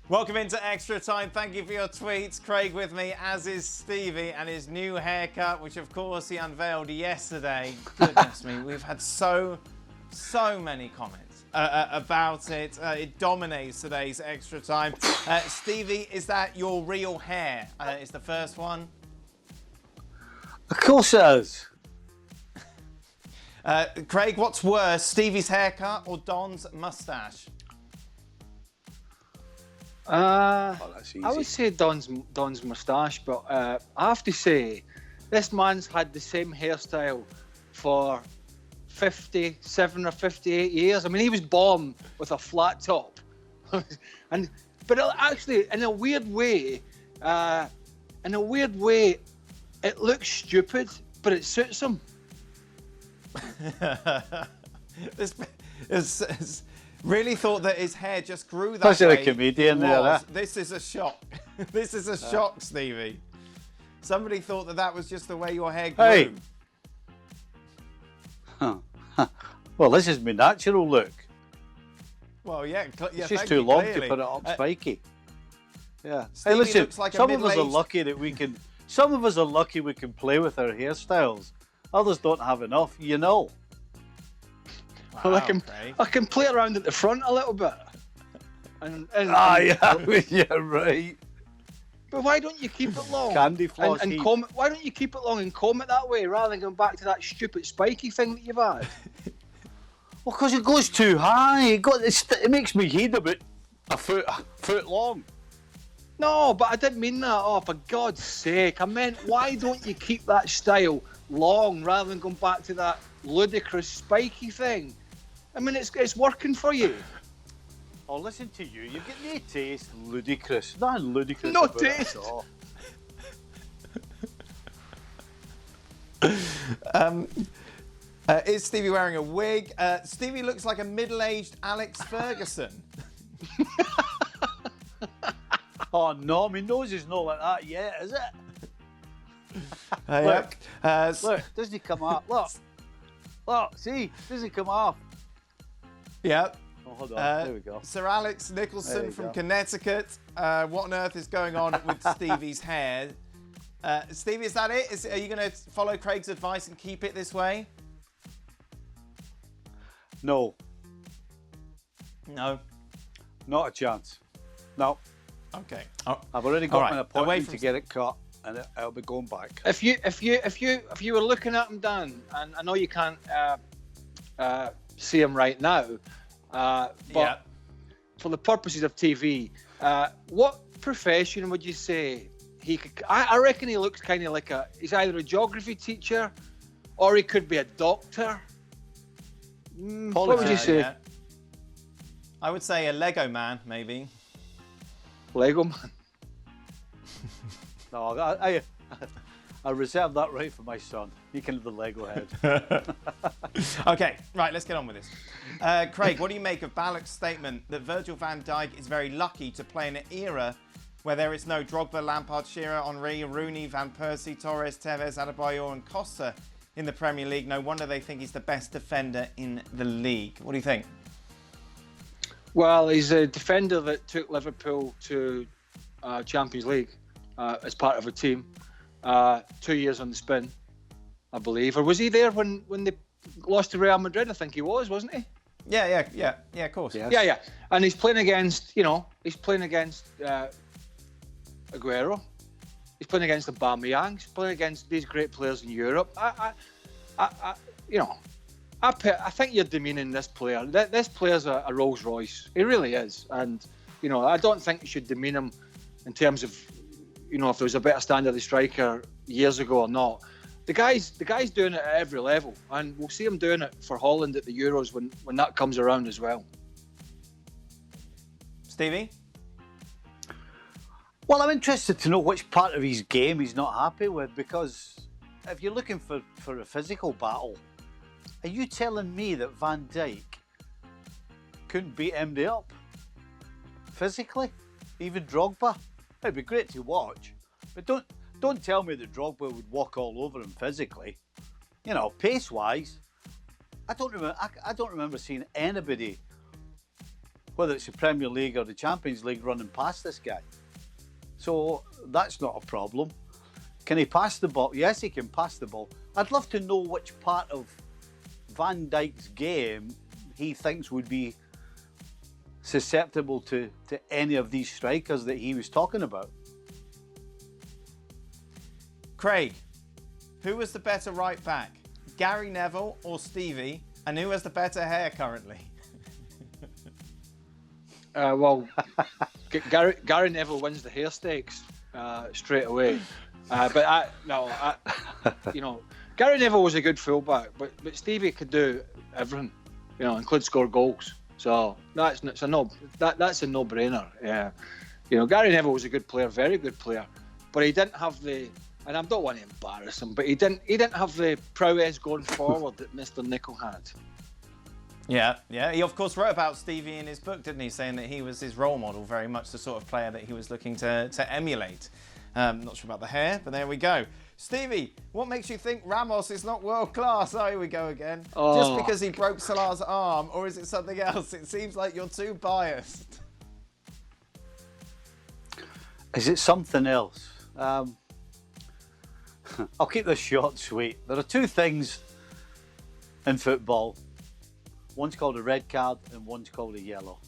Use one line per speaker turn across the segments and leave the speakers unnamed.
Welcome into Extra Time. Thank you for your tweets. Craig with me, as is Stevie, and his new haircut, which of course he unveiled yesterday. Goodness me, we've had so many comments about it. It dominates today's Extra Time. Stevie, is that your real hair? Is the first one.
Of course it is.
Craig, what's worse, Stevie's haircut or Don's mustache?
I
would say Don's moustache, but I have to say, this man's had the same hairstyle for 57 or 58 years. I mean, he was born with a flat top, but actually, in a weird way, it looks stupid, but it suits him.
This is really thought that his hair just grew that
That's
way.
a comedian there.
This is a shock. This is a shock, Stevie. Somebody thought that was just the way your hair grew.
Hey. Well, this is my natural look.
Well, yeah.
It's just too long to put it up spiky. Yeah. Hey, listen.
Like
some of us are lucky that we can. Some of us are lucky we can play with our hairstyles. Others don't have enough. You know.
Well, I can play around at the front a little bit.
Yeah, right.
But why don't you keep it long?
Candy floss
and comb it? Why don't you keep it long and comb it that way rather than going back to that stupid spiky thing that you've had?
Well, because it goes too high. It makes me head about a foot long.
No, but I didn't mean that. Oh, for God's sake. I meant, why don't you keep that style long rather than going back to that ludicrous spiky thing? I mean, it's working for you.
Oh, listen to you. You've got no taste. Ludicrous. Not ludicrous.
No taste.
Is Stevie wearing a wig? Stevie looks like a middle-aged Alex Ferguson.
Oh, no. My nose is not like that yet, is it?
Look,
look, doesn't he come off? Look, see, doesn't come off.
Yep.
Oh, hold on, there we go.
Sir Alex Nicholson from Connecticut. What on earth is going on with Stevie's hair? Stevie, is that it? Are you going to follow Craig's advice and keep it this way?
No.
No.
Not a chance. No.
Okay.
I've already got an appointment to
from...
get it cut, and I'll be going back.
If you were looking at him, Dan, and I know you can't see him right now, but for the purposes of TV, what profession would you say he could? I reckon he looks kind of like he's either a geography teacher, or he could be a doctor. What would you say?
Yeah. I would say a Lego man, maybe.
Lego man.
No, I reserve that right for my son. He can have the Lego head.
Okay, right, let's get on with this. Craig, what do you make of Ballack's statement that Virgil van Dijk is very lucky to play in an era where there is no Drogba, Lampard, Shearer, Henry, Rooney, Van Persie, Torres, Tevez, Adebayor and Costa in the Premier League? No wonder they think he's the best defender in the league. What do you think?
Well, he's a defender that took Liverpool to Champions League as part of a team. 2 years on the spin, I believe. Or was he there when they lost to Real Madrid? I think he was, wasn't he?
Yeah, of course.
Yes. Yeah. And he's playing against, Aguero. He's playing against Aubameyang. He's playing against these great players in Europe. I think you're demeaning this player. This player's a Rolls Royce. He really is. And, I don't think you should demean him in terms of, if there was a better standard striker years ago or not. The guy's doing it at every level. And we'll see him doing it for Holland at the Euros when that comes around as well.
Stevie?
Well, I'm interested to know which part of his game he's not happy with, because if you're looking for a physical battle, are you telling me that Van Dijk couldn't beat MD up physically? Even Drogba? It'd be great to watch, but don't tell me that Drogba would walk all over him physically. Pace-wise, I don't remember seeing anybody whether it's the Premier League or the Champions League, running past this guy. So that's not a problem. Can he pass the ball? Yes, he can pass the ball. I'd love to know which part of Van Dijk's game he thinks would be susceptible to any of these strikers that he was talking about.
Craig, who was the better right back? Gary Neville or Stevie? And who has the better hair currently?
Well, Gary Neville wins the hair stakes straight away. But Gary Neville was a good fullback, but Stevie could do everything, include score goals. So that's a no-brainer. Yeah, Gary Neville was a good player, very good player, but he didn't have the. And I don't want to embarrass him, but he didn't have the prowess going forward that Mr. Nicol had. Yeah.
He of course wrote about Stevie in his book, didn't he? Saying that he was his role model, very much the sort of player that he was looking to emulate. Not sure about the hair, but there we go. Stevie, what makes you think Ramos is not world class? Oh, here we go again. Oh. Just because he broke Salah's arm, or is it something else? It seems like you're too biased.
Is it something else? I'll keep this short and sweet. There are two things in football. One's called a red card and one's called a yellow.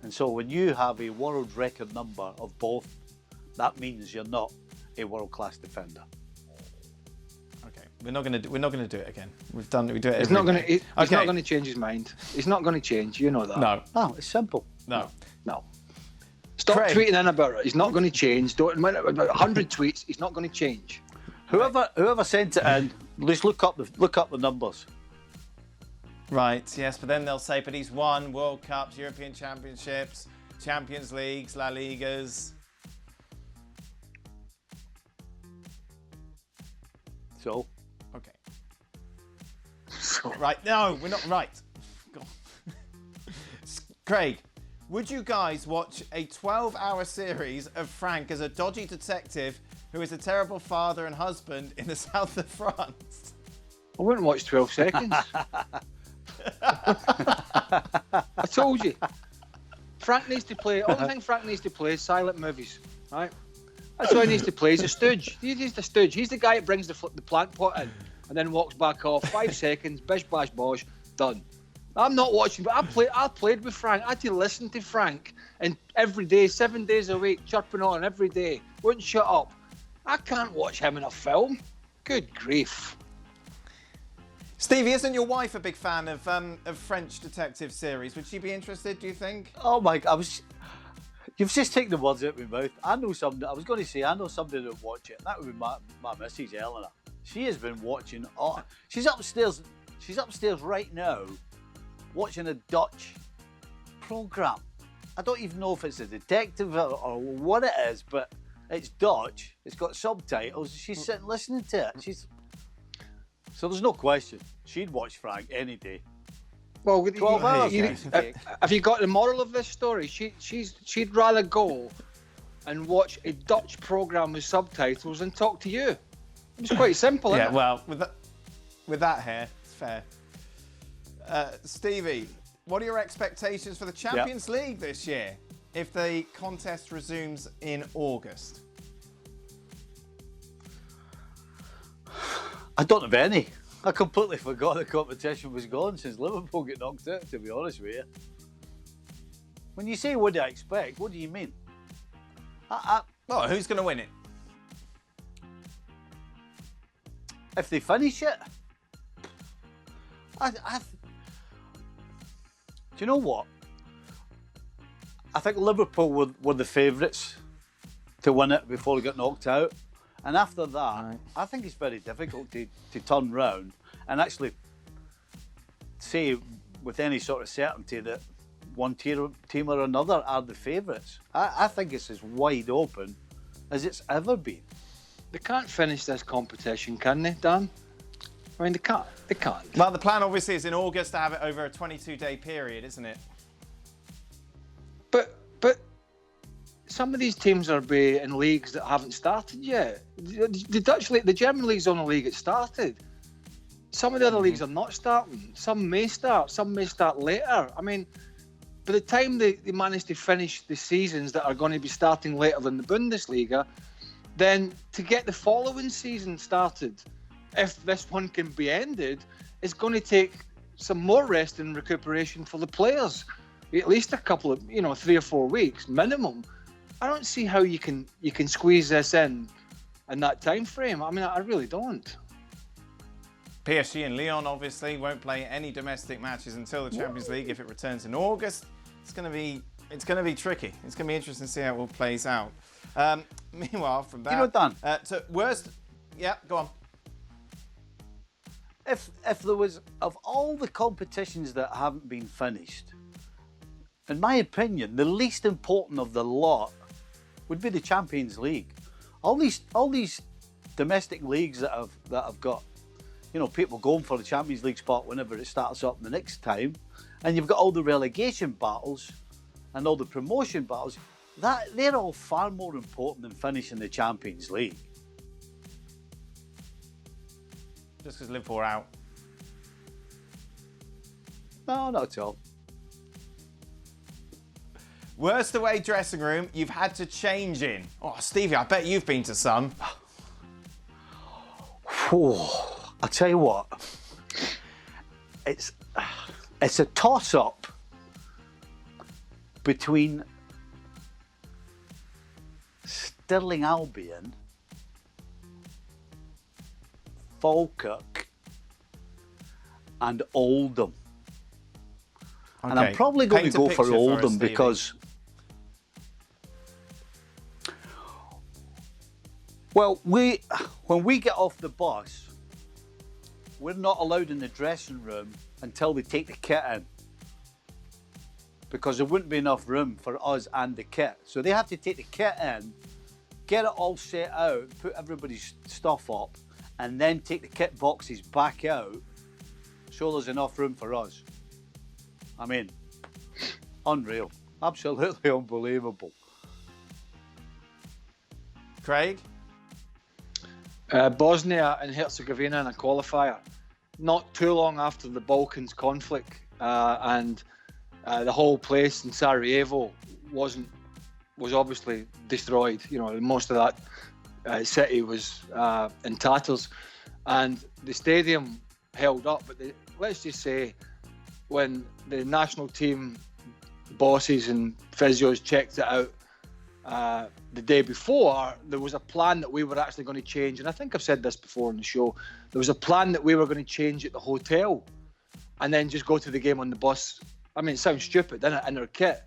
And so when you have a world record number of both, that means you're not a world-class defender.
Okay, we're not going to do it again. We do it.
He's not going to change his mind. He's not going to change. You know that.
No, it's simple.
No.
Stop tweeting in about it. He's not going to change. Don't about 100 tweets. He's not going to change.
Whoever sent it in, let's look up the numbers.
Right, yes, but then they'll say, but he's won World Cups, European Championships, Champions Leagues, La Ligas.
So?
Okay. Right, no, we're not right. Go on. Craig, would you guys watch a 12-hour series of Frank as a dodgy detective who is a terrible father and husband in the south of France?
I wouldn't watch 12 seconds. I told you. Frank needs to play. Only thing Frank needs to play is silent movies, right? That's all he needs to play. He's a stooge. He's the stooge. He's the guy that brings the plant pot in and then walks back off. 5 seconds, bish bash bosh, done. I'm not watching, but I played with Frank. I had to listen to Frank and every day, 7 days a week, chirping on every day. Wouldn't shut up. I can't watch him in a film. Good grief.
Stevie, isn't your wife a big fan of French detective series? Would she be interested, do you think?
Oh my God, you've just taken the words out of my mouth. I know somebody that would watch it. That would be my missus, Eleanor. She has been watching, she's upstairs right now, watching a Dutch programme. I don't even know if it's a detective or what it is, but it's Dutch, it's got subtitles, she's sitting listening to it. So there's no question, she'd watch Frank any day.
Well,
12 hours.
Have you got the moral of this story? She'd rather go and watch a Dutch programme with subtitles and talk to you. It's quite simple, isn't it?
Yeah, well, with that hair, it's fair. Stevie, what are your expectations for the Champions League this year if the contest resumes in August?
I don't have any. I completely forgot the competition was gone since Liverpool got knocked out, to be honest with you. When you say what do I expect, what do you mean?
Well, who's going to win it?
If they finish it, do you know what? I think Liverpool were the favourites to win it before they got knocked out. And after that, I think it's very difficult to turn round and actually say with any sort of certainty that one team or another are the favourites. I think it's as wide open as it's ever been.
They can't finish this competition, can they, Dan? I mean, they can't.
Well, the plan obviously is in August to have it over a 22-day period, isn't it?
But some of these teams are in leagues that haven't started yet. The Dutch league, the German league's the only league that started. Some of the other leagues are not starting. Some may start. Some may start later. I mean, by the time they manage to finish the seasons that are going to be starting later than the Bundesliga, then to get the following season started, if this one can be ended, it's going to take some more rest and recuperation for the players. At least a couple of, 3 or 4 weeks minimum. I don't see how you can squeeze this in that time frame. I mean, I really don't.
PSG and Lyon obviously won't play any domestic matches until the Champions League if it returns in August. It's going to be tricky. It's going to be interesting to see how it all plays out. Meanwhile, from that,
Dan,
to worst, yeah, go on.
If there was, of all the competitions that haven't been finished, in my opinion, the least important of the lot would be the Champions League. All these domestic leagues that have got, people going for the Champions League spot whenever it starts up the next time, and you've got all the relegation battles and all the promotion battles. They're all far more important than finishing the Champions League.
Just because Liverpool are out.
No, not at all.
Worst away dressing room you've had to change in? Oh, Stevie, I bet you've been to some.
I'll tell you what. It's a toss-up between Stirling Albion, Falkirk, and Oldham.
Okay.
And I'm probably going
Paint
to
a
go for
picture us,
Oldham
Stevie.
because, well, when we get off the bus, we're not allowed in the dressing room until they take the kit in, because there wouldn't be enough room for us and the kit. So they have to take the kit in, get it all set out, put everybody's stuff up, and then take the kit boxes back out so there's enough room for us. I mean, unreal. Absolutely unbelievable.
Craig?
Bosnia and Herzegovina in a qualifier. Not too long after the Balkans conflict, and the whole place in Sarajevo was obviously destroyed. Most of that city was in tatters, and the stadium held up. But let's just say, when the national team bosses and physios checked it out the day before, there was a plan that we were actually going to change. And I think I've said this before on the show. There was a plan that we were going to change at the hotel and then just go to the game on the bus. I mean, it sounds stupid, doesn't it, in our kit?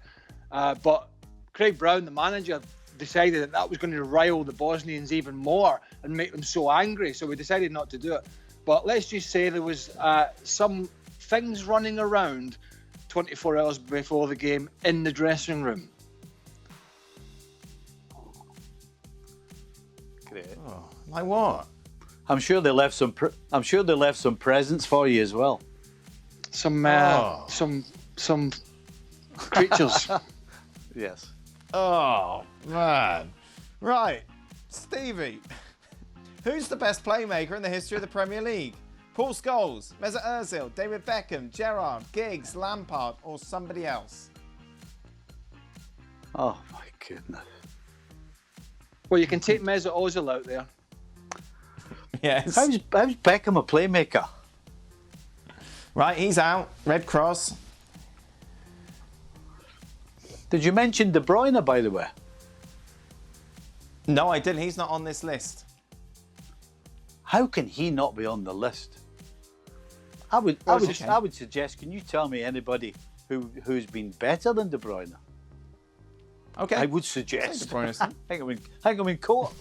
But Craig Brown, the manager, decided that was going to rile the Bosnians even more and make them so angry. So we decided not to do it. But let's just say there was some things running around 24 hours before the game in the dressing room.
Great.
Oh, like what?
I'm sure they left some. I'm sure they left some presents for you as well.
Some creatures.
Yes.
Oh, man. Right. Stevie, who's the best playmaker in the history of the Premier League? Paul Scholes, Mesut Ozil, David Beckham, Gerrard, Giggs, Lampard, or somebody else?
Oh my goodness.
Well, you can take Mesut Ozil out there.
Yes.
How's Beckham a playmaker?
Right, he's out. Red Cross.
Did you mention De Bruyne, by the way?
No, I didn't. He's not on this list.
How can he not be on the list? I would suggest. Can you tell me anybody who's been better than De Bruyne?
Okay.
I would suggest.
De Bruyne's-
hang him in court.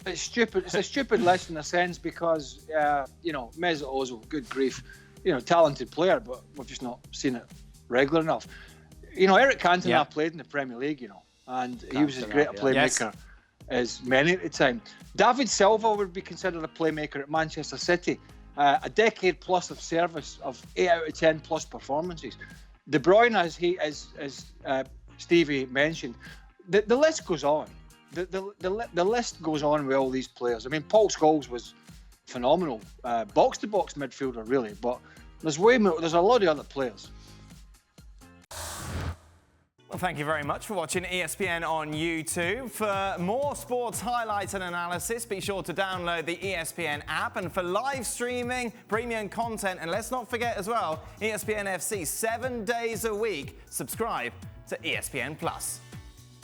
It's stupid. It's a stupid list in a sense because Mesut Ozil, good grief, talented player, but we've just not seen it regular enough. Eric Cantona played in the Premier League, and he was as great a playmaker as many at the time. David Silva would be considered a playmaker at Manchester City. A decade plus of service, of 8 out of 10 plus performances. De Bruyne, as Stevie mentioned, the list goes on. The list goes on with all these players. I mean, Paul Scholes was phenomenal, box-to-box midfielder, really. But there's way more. There's a lot of other players.
Well, thank you very much for watching ESPN on YouTube. For more sports highlights and analysis, be sure to download the ESPN app. And for live streaming, premium content, and let's not forget as well, ESPN FC 7 days a week. Subscribe to ESPN Plus.